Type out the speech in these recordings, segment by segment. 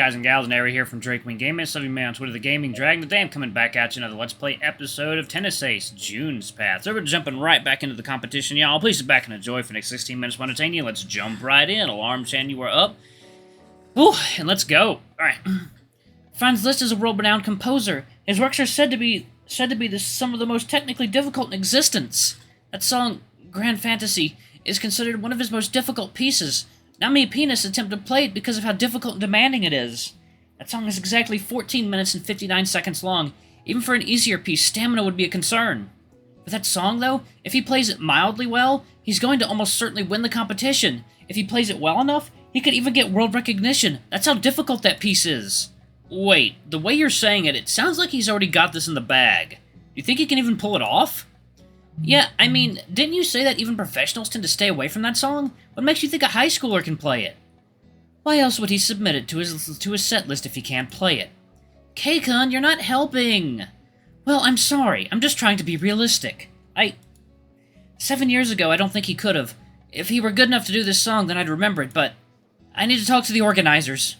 guys and gals, Nary here from Drake Wing Gaming, some of you may on Twitter, the Gaming Dragon. Today I'm coming back at you another Let's Play episode of Tennis Ace, June's Path. So we're jumping right back into the competition, y'all. Please sit back and enjoy for the next 16 minutes to entertain you. Let's jump right in. Alarm Chan, you are up. Woo, and let's go. Alright. Franz Liszt is a world-renowned composer. His works are said to be some of the most technically difficult in existence. That song, Grand Fantasy, is considered one of his most difficult pieces. Not many pianists attempt to play it because of how difficult and demanding it is. That song is exactly 14 minutes and 59 seconds long. Even for an easier piece, stamina would be a concern. For that song, though, if he plays it mildly well, he's going to almost certainly win the competition. If he plays it well enough, he could even get world recognition. That's how difficult that piece is. Wait, the way you're saying it, it sounds like he's already got this in the bag. Do you think he can even pull it off? Yeah, I mean, didn't you say that even professionals tend to stay away from that song? What makes you think a high schooler can play it? Why else would he submit it to his set list if he can't play it? Keikun, you're not helping! Well, I'm sorry. I'm just trying to be realistic. 7 years ago, I don't think he could have. If he were good enough to do this song, then I'd remember it, but I need to talk to the organizers.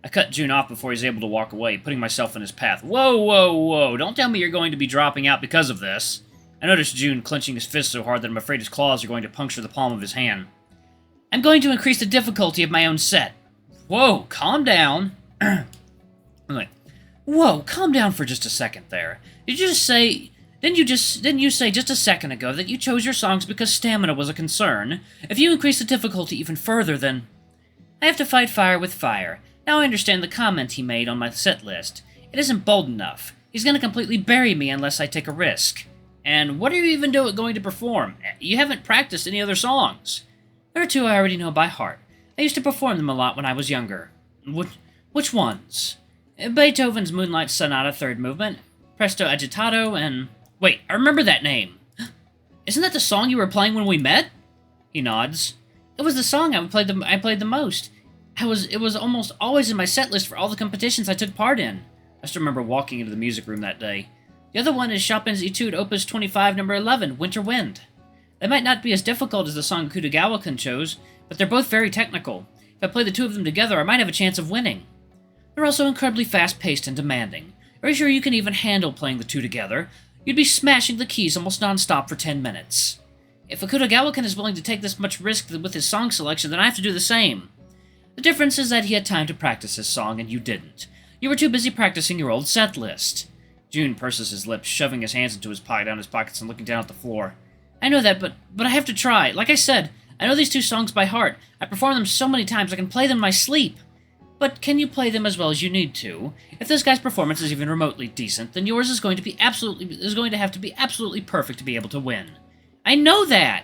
I cut June off before he's able to walk away, putting myself in his path. Whoa, whoa, whoa. Don't tell me you're going to be dropping out because of this. I noticed June clenching his fist so hard that I'm afraid his claws are going to puncture the palm of his hand. I'm going to increase the difficulty of my own set. Whoa, calm down. Whoa, calm down for just a second there. Didn't you say just a second ago that you chose your songs because stamina was a concern? If you increase the difficulty even further, then I have to fight fire with fire. Now I understand the comment he made on my set list. It isn't bold enough. He's going to completely bury me unless I take a risk. And what are you even going to perform? You haven't practiced any other songs. There are two I already know by heart. I used to perform them a lot when I was younger. Which ones? Beethoven's Moonlight Sonata Third Movement, Presto Agitato, and... Wait, I remember that name. Isn't that the song you were playing when we met? He nods. It was the song I played the most. It was almost always in my set list for all the competitions I took part in. I just remember walking into the music room that day. The other one is Chopin's Etude Opus 25, number 11, Winter Wind. They might not be as difficult as the song Kutagawa-kun chose, but they're both very technical. If I play the two of them together, I might have a chance of winning. They're also incredibly fast-paced and demanding. Are you sure you can even handle playing the two together? You'd be smashing the keys almost non-stop for 10 minutes. If Kutagawa-kun is willing to take this much risk with his song selection, then I have to do the same. The difference is that he had time to practice his song, and you didn't. You were too busy practicing your old set list. June purses his lips, shoving his hands into down his pockets and looking down at the floor. I know that, but I have to try. Like I said, I know these two songs by heart. I perform them so many times I can play them in my sleep. But can you play them as well as you need to? If this guy's performance is even remotely decent, then yours is going to have to be absolutely perfect to be able to win. I know that!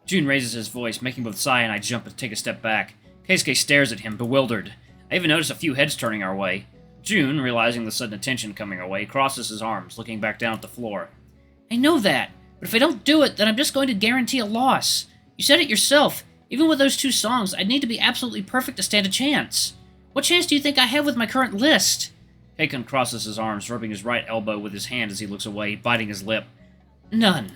June raises his voice, making both Sai and I jump and take a step back. Keisuke stares at him, bewildered. I even notice a few heads turning our way. June, realizing the sudden attention coming our way, crosses his arms, looking back down at the floor. I know that, but if I don't do it, then I'm just going to guarantee a loss. You said it yourself. Even with those two songs, I'd need to be absolutely perfect to stand a chance. What chance do you think I have with my current list? Keikun crosses his arms, rubbing his right elbow with his hand as he looks away, biting his lip. None.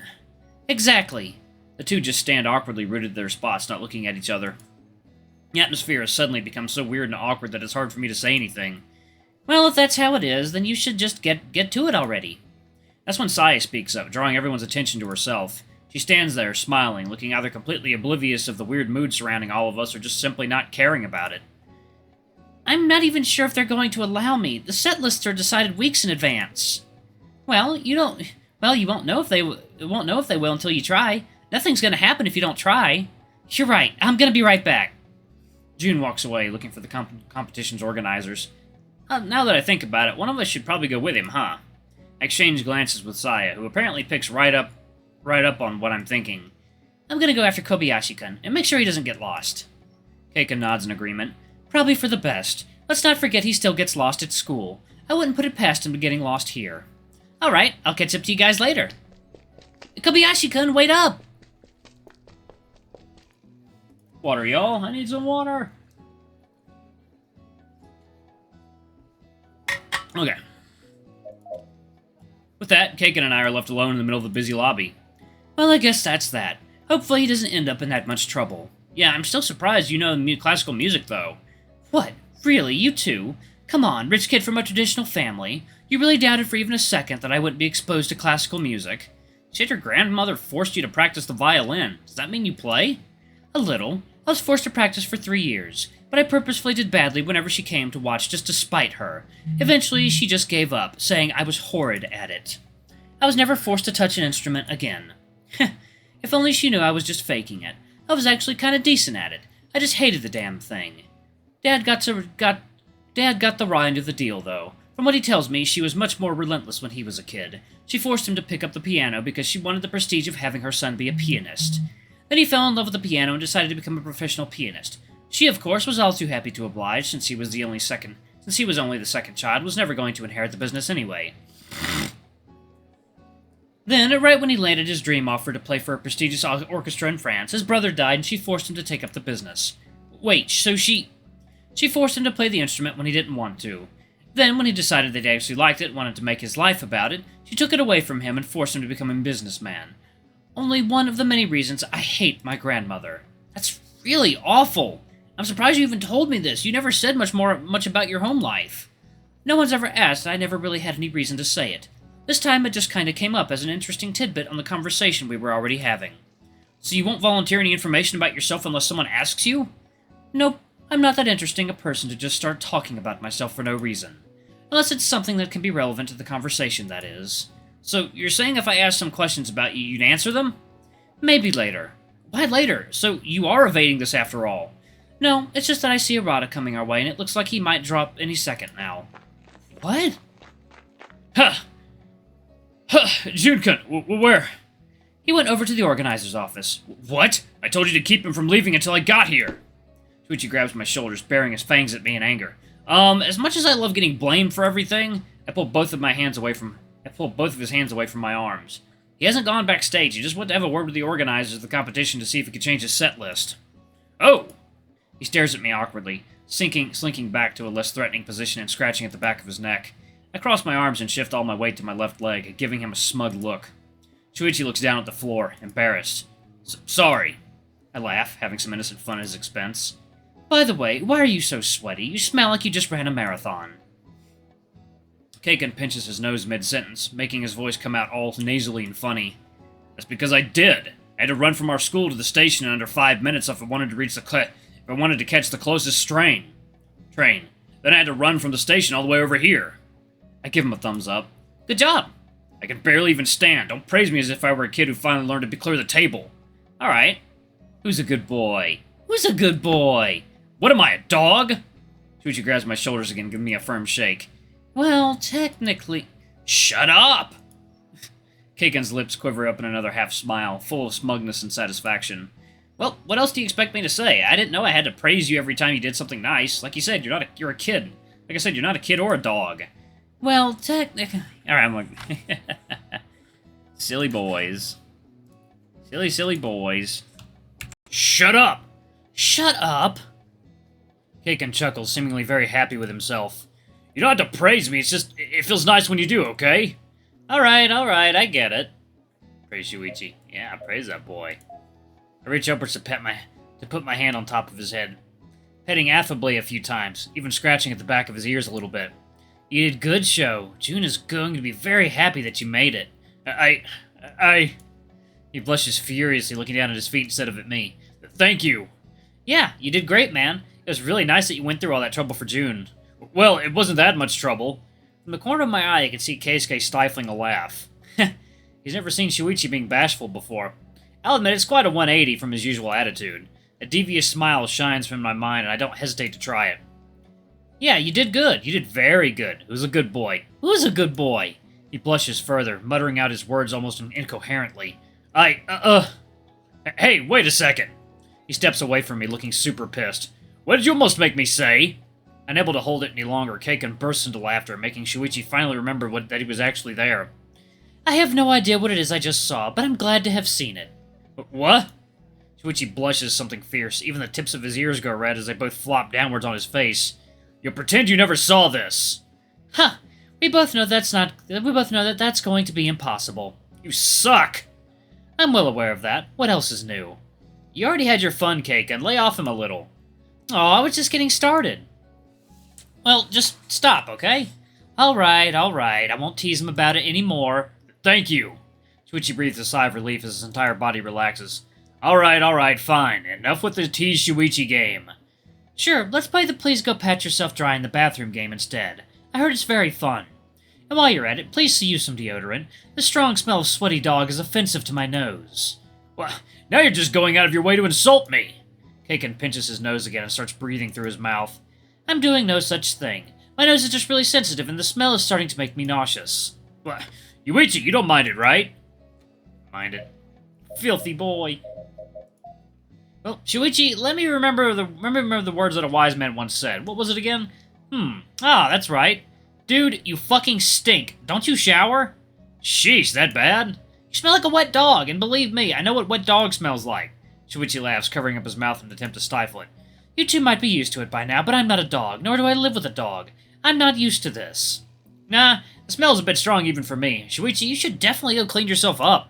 Exactly. The two just stand awkwardly rooted to their spots, not looking at each other. The atmosphere has suddenly become so weird and awkward that it's hard for me to say anything. Well, if that's how it is, then you should just get to it already. That's when Saya speaks up, drawing everyone's attention to herself. She stands there, smiling, looking either completely oblivious of the weird mood surrounding all of us or just simply not caring about it. I'm not even sure if they're going to allow me. The set lists are decided weeks in advance. Well, you won't know if they will until you try. Nothing's going to happen if you don't try. You're right. I'm going to be right back. June walks away, looking for the competition's organizers. Now that I think about it, one of us should probably go with him, huh? I exchange glances with Saya, who apparently picks right up on what I'm thinking. I'm gonna go after Kobayashi-kun, and make sure he doesn't get lost. Keika nods in agreement. Probably for the best. Let's not forget he still gets lost at school. I wouldn't put it past him to getting lost here. Alright, I'll catch up to you guys later. Kobayashi-kun, wait up! Water, y'all. I need some water. Okay. With that, Keikun and I are left alone in the middle of the busy lobby. Well, I guess that's that. Hopefully he doesn't end up in that much trouble. Yeah, I'm still surprised you know classical music, though. What? Really, you too? Come on, rich kid from a traditional family. You really doubted for even a second that I wouldn't be exposed to classical music? Shit, your grandmother forced you to practice the violin. Does that mean you play? A little. I was forced to practice for 3 years, but I purposefully did badly whenever she came to watch just to spite her. Eventually, she just gave up, saying I was horrid at it. I was never forced to touch an instrument again. If only she knew I was just faking it. I was actually kind of decent at it. I just hated the damn thing. Dad got the raw end of the deal, though. From what he tells me, she was much more relentless when he was a kid. She forced him to pick up the piano because she wanted the prestige of having her son be a pianist. Then he fell in love with the piano and decided to become a professional pianist. She, of course, was all too happy to oblige, since he was only the second child, was never going to inherit the business anyway. Then, right when he landed his dream offer to play for a prestigious orchestra in France, his brother died and she forced him to take up the business. Wait, so she forced him to play the instrument when he didn't want to. Then, when he decided that he actually liked it and wanted to make his life about it, she took it away from him and forced him to become a businessman. Only one of the many reasons I hate my grandmother. That's really awful. I'm surprised you even told me this. You never said much about your home life. No one's ever asked, and I never really had any reason to say it. This time it just kinda came up as an interesting tidbit on the conversation we were already having. So you won't volunteer any information about yourself unless someone asks you? Nope, I'm not that interesting a person to just start talking about myself for no reason. Unless it's something that can be relevant to the conversation, that is. So you're saying if I asked some questions about you, you'd answer them? Maybe later. Why later? So you are evading this after all. No, it's just that I see Arata coming our way and it looks like he might drop any second now. What? Huh! Junkan, where? He went over to the organizer's office. What? I told you to keep him from leaving until I got here. Shuichi grabs my shoulders, baring his fangs at me in anger. As much as I love getting blamed for everything, I pulled both of his hands away from my arms. He hasn't gone backstage. He just went to have a word with the organizers of the competition to see if he could change his set list. Oh! He stares at me awkwardly, slinking back to a less threatening position and scratching at the back of his neck. I cross my arms and shift all my weight to my left leg, giving him a smug look. Shuichi looks down at the floor, embarrassed. Sorry. I laugh, having some innocent fun at his expense. By the way, why are you so sweaty? You smell like you just ran a marathon. Kaken pinches his nose mid-sentence, making his voice come out all nasally and funny. That's because I did. I had to run from our school to the station in under 5 minutes if I wanted to catch the closest train. Then I had to run from the station all the way over here. I give him a thumbs up. Good job. I can barely even stand. Don't praise me as if I were a kid who finally learned to clear the table. Alright. Who's a good boy? Who's a good boy? What am I, a dog? Shuichi grabs my shoulders again, giving me a firm shake. Well, technically... Shut up! Kaken's lips quiver up in another half-smile, full of smugness and satisfaction. Well, what else do you expect me to say? I didn't know I had to praise you every time you did something nice. Like you said, you're a kid. Like I said, you're not a kid or a dog. Well, technically... Alright, I'm like... Silly boys. Silly boys. Shut up! Shut up! Kaken chuckles, seemingly very happy with himself. You don't have to praise me, it's just... It feels nice when you do, okay? Alright, I get it. Praise Shuichi. Yeah, praise that boy. I reach upwards to put my hand on top of his head, petting affably a few times, even scratching at the back of his ears a little bit. You did good, Sho. June is going to be very happy that you made it. He blushes furiously, looking down at his feet instead of at me. Thank you. Yeah, you did great, man. It was really nice that you went through all that trouble for June. Well, it wasn't that much trouble. From the corner of my eye, I could see Keisuke stifling a laugh. He's never seen Shuichi being bashful before. I'll admit it's quite a 180 from his usual attitude. A devious smile shines from my mind, and I don't hesitate to try it. Yeah, you did good. You did very good. Who's a good boy? Who's a good boy? He blushes further, muttering out his words almost incoherently. Hey, wait a second. He steps away from me, looking super pissed. What did you almost make me say? Unable to hold it any longer, Kaken bursts into laughter, making Shuichi finally remember that he was actually there. I have no idea what it is I just saw, but I'm glad to have seen it. What? Shuichi blushes something fierce. Even the tips of his ears go red as they both flop downwards on his face. You'll pretend you never saw this. Huh. We both know that that's going to be impossible. You suck. I'm well aware of that. What else is new? You already had your fun, Cake, and lay off him a little. Aw, I was just getting started. Well, just stop, okay? Alright, I won't tease him about it anymore. Thank you. Shuichi breathes a sigh of relief as his entire body relaxes. Alright, fine. Enough with the tease Shuichi game. Sure, let's play the please go pat yourself dry in the bathroom game instead. I heard it's very fun. And while you're at it, please use some deodorant. The strong smell of sweaty dog is offensive to my nose. Well, now you're just going out of your way to insult me. Keiken pinches his nose again and starts breathing through his mouth. I'm doing no such thing. My nose is just really sensitive, and the smell is starting to make me nauseous. Well, Yuichi, you don't mind it, right? Mind it. Filthy boy. Well, Shuichi, let me remember the words that a wise man once said. What was it again? That's right. Dude, you fucking stink. Don't you shower? Sheesh, that bad? You smell like a wet dog, and believe me, I know what wet dog smells like. Shuichi laughs, covering up his mouth in an attempt to stifle it. You two might be used to it by now, but I'm not a dog, nor do I live with a dog. I'm not used to this. Nah, the smell's a bit strong even for me. Shuichi, you should definitely go clean yourself up.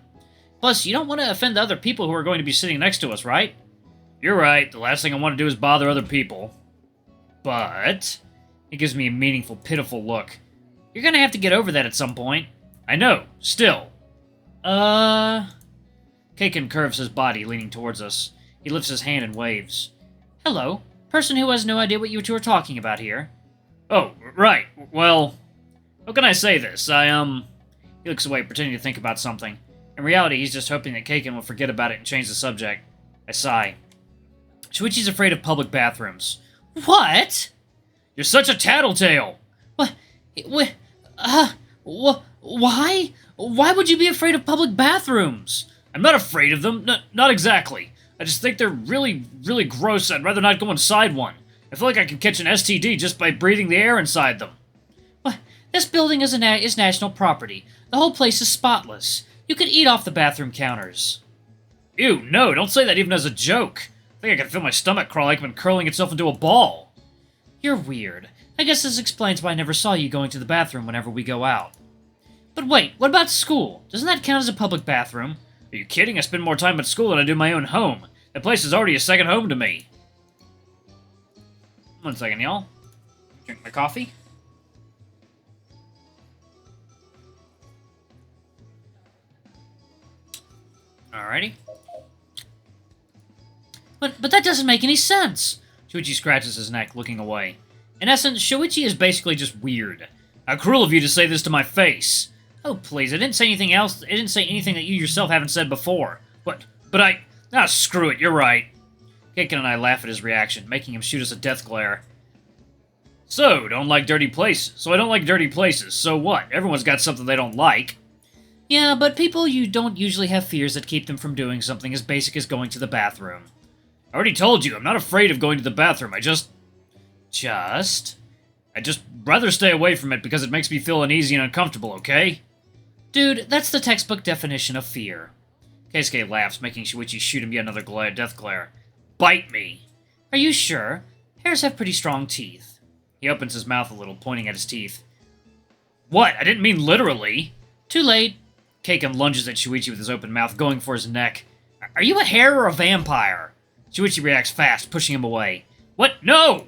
Plus, you don't want to offend the other people who are going to be sitting next to us, right? You're right, the last thing I want to do is bother other people. But... It gives me a meaningful, pitiful look. You're gonna have to get over that at some point. I know, still. Keiken curves his body, leaning towards us. He lifts his hand and waves. Hello, person who has no idea what you two are talking about here. Oh, right, well... How can I say this? He looks away, pretending to think about something. In reality, he's just hoping that Keiken will forget about it and change the subject. I sigh. Shuichi's afraid of public bathrooms. What? You're such a tattletale! Why? Why would you be afraid of public bathrooms? I'm not afraid of them. Not exactly. I just think they're really, really gross. I'd rather not go inside one. I feel like I could catch an STD just by breathing the air inside them. What? This building is national property. The whole place is spotless. You could eat off the bathroom counters. Ew, no, don't say that even as a joke. I think I can feel my stomach crawl like it's been curling itself into a ball. You're weird. I guess this explains why I never saw you going to the bathroom whenever we go out. But wait, what about school? Doesn't that count as a public bathroom? Are you kidding? I spend more time at school than I do my own home. That place is already a second home to me. 1 second, y'all. Drink my coffee. Alrighty. But that doesn't make any sense. Shuichi scratches his neck, looking away. In essence, Shuichi is basically just weird. How cruel of you to say this to my face. Oh, please, I didn't say anything else. I didn't say anything that you yourself haven't said before. But I... Ah, screw it, you're right. Keiken and I laugh at his reaction, making him shoot us a death glare. So, I don't like dirty places. So what? Everyone's got something they don't like. Yeah, but people you don't usually have fears that keep them from doing something as basic as going to the bathroom. I already told you, I'm not afraid of going to the bathroom. I'd just rather stay away from it because it makes me feel uneasy and uncomfortable, okay? Dude, that's the textbook definition of fear. Keisuke laughs, making Shuichi shoot him yet another death glare. Bite me. Are you sure? Hares have pretty strong teeth. He opens his mouth a little, pointing at his teeth. What? I didn't mean literally. Too late. Keiken lunges at Shuichi with his open mouth, going for his neck. Are you a hare or a vampire? Shuichi reacts fast, pushing him away. What? No!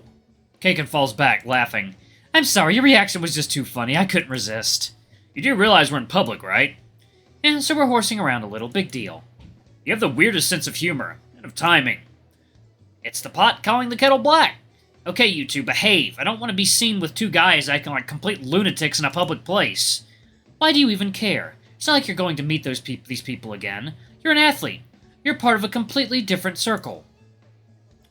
Keiken falls back, laughing. I'm sorry, your reaction was just too funny. I couldn't resist. You do realize we're in public, right? Yeah, so we're horsing around a little. Big deal. You have the weirdest sense of humor, and of timing. It's the pot calling the kettle black. Okay, you two, behave. I don't want to be seen with two guys acting like complete lunatics in a public place. Why do you even care? It's not like you're going to meet these people again. You're an athlete. You're part of a completely different circle.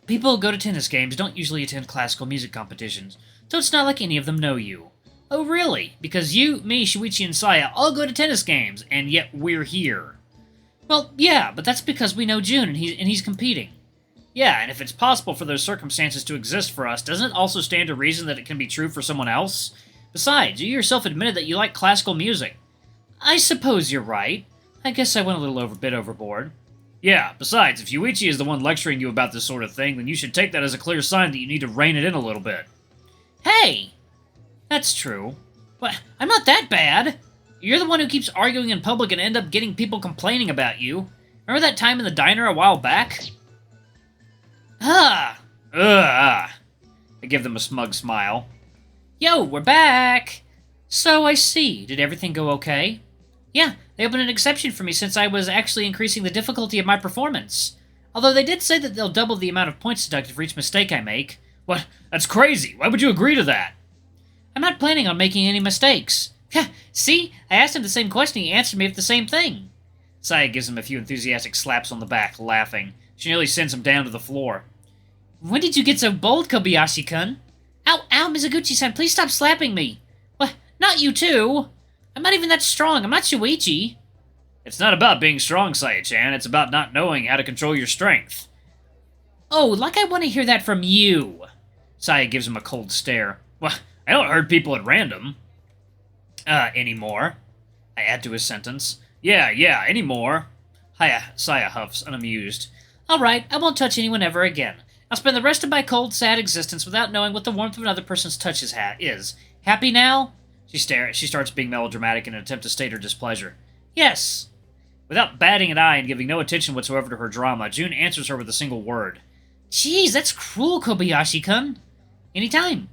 People who go to tennis games don't usually attend classical music competitions, so it's not like any of them know you. Oh, really? Because you, me, Shuichi, and Saya all go to tennis games, and yet we're here. Well, yeah, but that's because we know Jun, and he's competing. Yeah, and if it's possible for those circumstances to exist for us, doesn't it also stand to reason that it can be true for someone else? Besides, you yourself admitted that you like classical music. I suppose you're right. I guess I went a little bit overboard. Yeah, besides, if Yuichi is the one lecturing you about this sort of thing, then you should take that as a clear sign that you need to rein it in a little bit. Hey! That's true. But I'm not that bad! You're the one who keeps arguing in public and end up getting people complaining about you. Remember that time in the diner a while back? I give them a smug smile. Yo, we're back! So, I see. Did everything go okay? Yeah, they opened an exception for me since I was actually increasing the difficulty of my performance. Although they did say that they'll double the amount of points deducted for each mistake I make. What? That's crazy. Why would you agree to that? I'm not planning on making any mistakes. See? I asked him the same question, he answered me with the same thing. Saya gives him a few enthusiastic slaps on the back, laughing. She nearly sends him down to the floor. When did you get so bold, Kobayashi-kun? Ow, ow, Mizuguchi-san, please stop slapping me. What? Not you too! I'm not even that strong, I'm not Shuichi. It's not about being strong, Saya-chan, it's about not knowing how to control your strength. Oh, like I want to hear that from you. Saya gives him a cold stare. Well, I don't hurt people at random. Anymore. I add to his sentence. Yeah, anymore. Saya huffs, unamused. Alright, I won't touch anyone ever again. I'll spend the rest of my cold, sad existence without knowing what the warmth of another person's touch is. Happy now? She starts being melodramatic in an attempt to state her displeasure. Yes. Without batting an eye and giving no attention whatsoever to her drama, June answers her with a single word. Jeez, that's cruel, Kobayashi-kun. Anytime.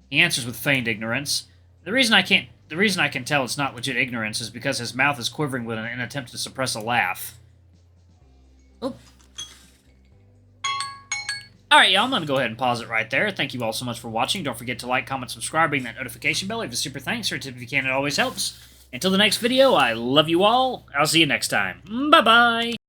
He answers with feigned ignorance. The reason I can tell it's not legit ignorance is because his mouth is quivering with an attempt to suppress a laugh. Oh. Alright, y'all, I'm going to go ahead and pause it right there. Thank you all so much for watching. Don't forget to like, comment, subscribe, ring that notification bell. Leave a super thanks or a tip if you can. It always helps. Until the next video, I love you all. I'll see you next time. Bye-bye.